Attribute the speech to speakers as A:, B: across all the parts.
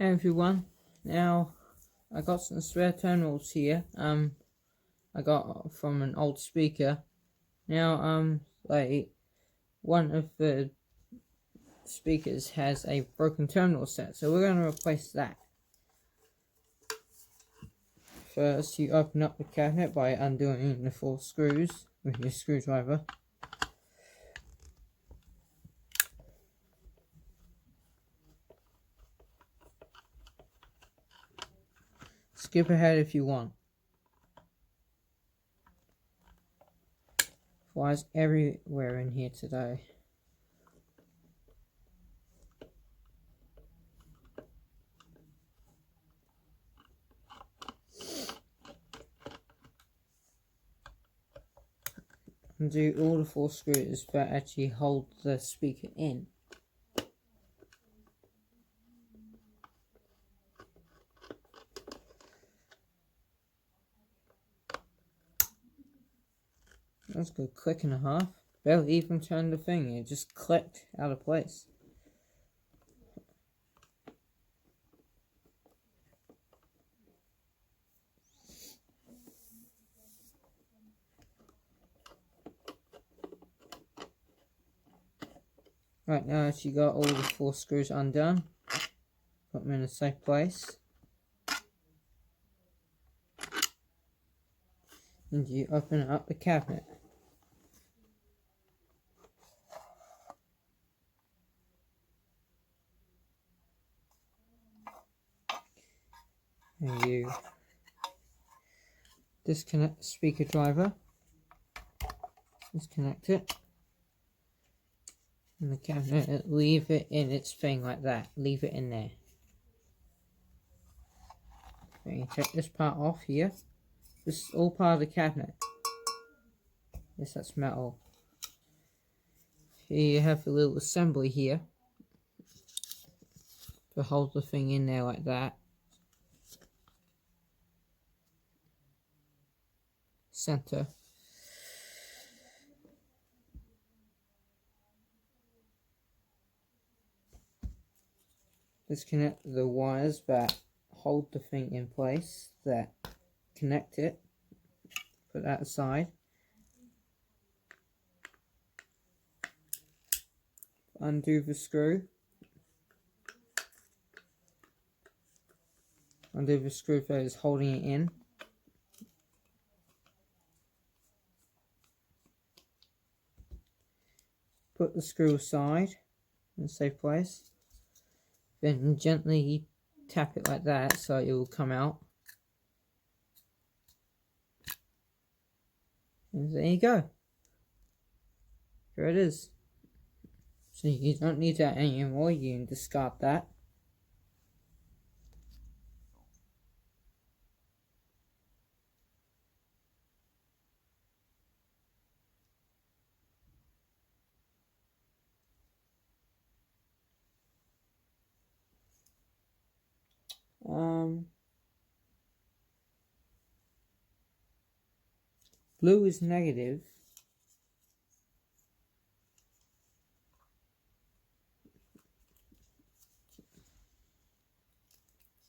A: Hey everyone, now I got some spare terminals here. I got from an old speaker. Now, like one of the speakers has a broken terminal set, so we're going to replace that. First, you open up the cabinet by undoing the 4 screws with your screwdriver. Skip ahead if you want. Wires everywhere in here today. Undo all the 4 screws that actually hold the speaker in. That's a good click and a half. Barely even turned the thing, it just clicked out of place. Right, now that you got all the 4 screws undone, put them in a safe place. And you open up the cabinet. And you disconnect the speaker driver. Disconnect it. And the cabinet, leave it in its thing like that. Leave it in there. Then you take this part off here. This is all part of the cabinet. Yes, that's metal. Here you have a little assembly here to hold the thing in there like that. Center. Disconnect the wires that hold the thing in place, that connect it. Put that aside. Undo the screw. Undo the screw that is holding it in. Put the screw aside in a safe place. Then gently tap it like that so it will come out. And there you go. There it is. So you don't need that anymore, you can discard that. Blue is negative.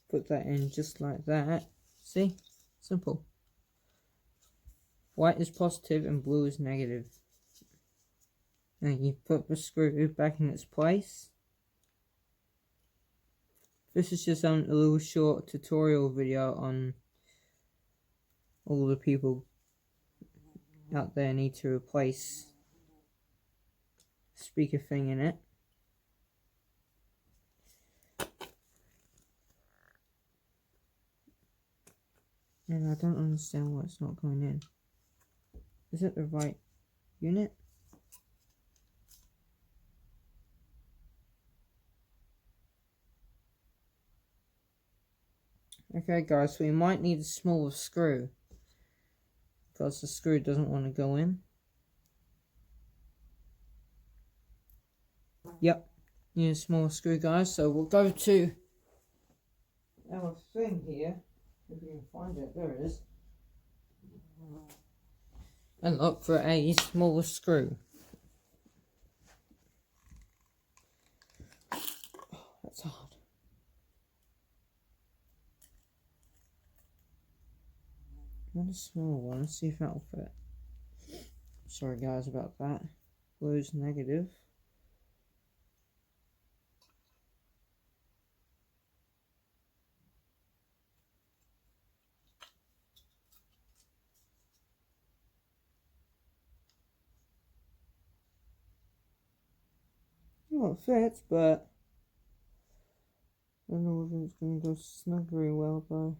A: Put that in just like that. See? Simple. White is positive and blue is negative. And you put the screw back in its place. This is just a little short tutorial video on all the people out there need to replace speaker thing in it. And I don't understand why it's not going in. Is it the right unit? Okay guys, so we might need a smaller screw because the screw doesn't want to go in. Yep, need a smaller screw guys, so we'll go to our thing here, if we can find it, there it is, and look for a smaller screw. Oh, that's hard. Not a small one. Let's see if that'll fit. Sorry guys about that. Blue's negative. Well, it fits, but I don't know if it's going to go snug very well though.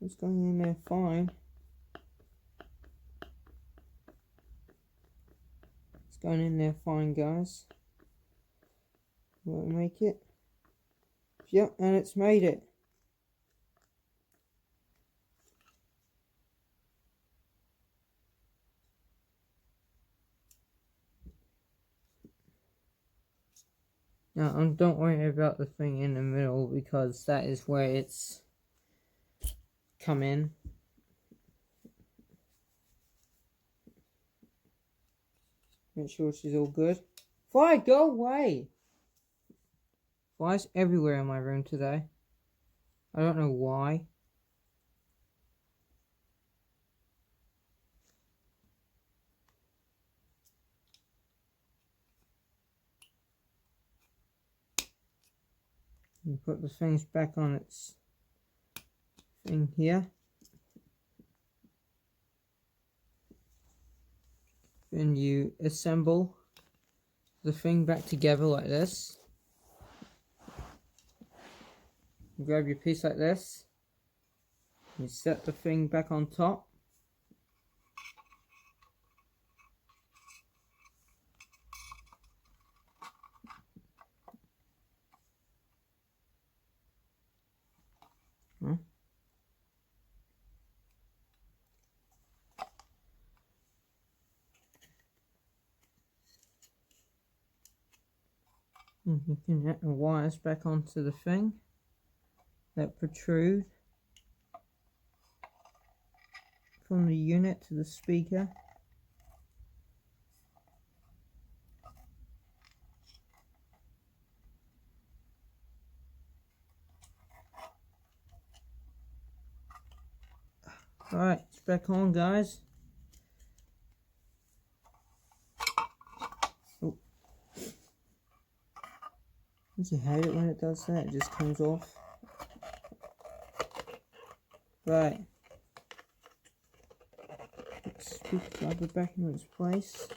A: It's going in there fine. It's going in there fine, guys. Will it make it? Yep, and it's made it. Now, don't worry about the thing in the middle because that is where it's come in. Make sure she's all good. Fly, go away! Flies everywhere in my room today. I don't know why. You put the things back on its thing here. Then you assemble the thing back together like this. You grab your piece like this. You set the thing back on top. And you can get the wires back onto the thing that protrude from the unit to the speaker. Alright, it's back on, guys. Oh. Don't you hate it when it does that? It just comes off. Right. Let's put the rubber back in its place.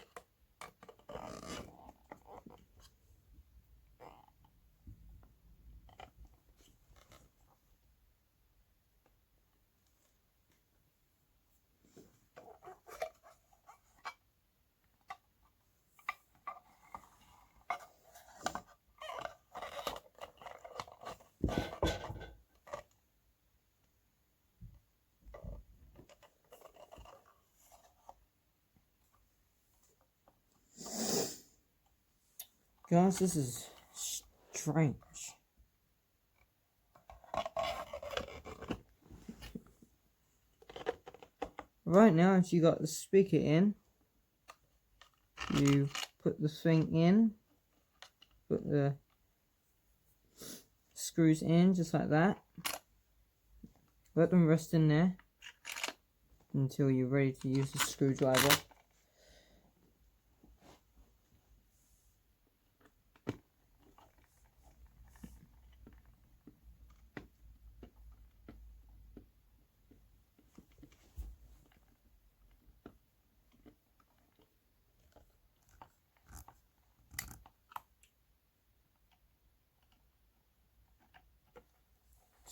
A: Guys, this is strange. Right now, if you got the speaker in, you put the thing in, put the screws in just like that. Let them rest in there until you're ready to use the screwdriver.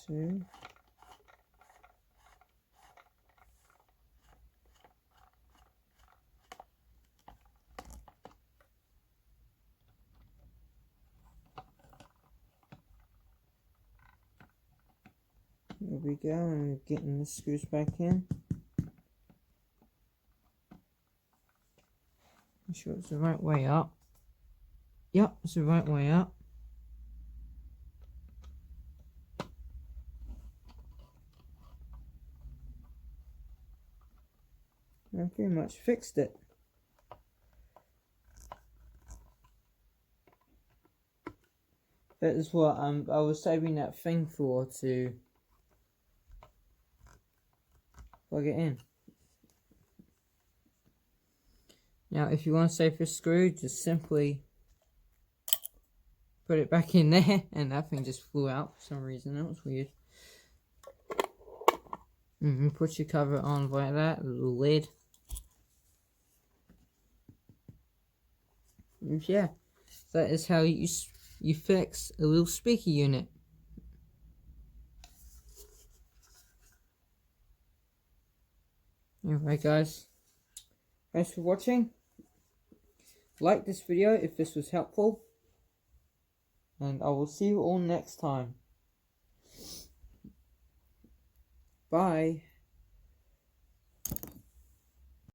A: Two. There we go, and getting the screws back in. Make sure it's the right way up. Yep, it's the right way up. I pretty much fixed it. That is what I was saving that thing for, to plug it in. Now if you want to save this screw, just simply put it back in there, and that thing just flew out for some reason. That was weird. Put your cover on like that, a little lid. And yeah, that is how you fix a little speaker unit. Alright guys, thanks for watching. Like this video if this was helpful, and I will see you all next time. Bye.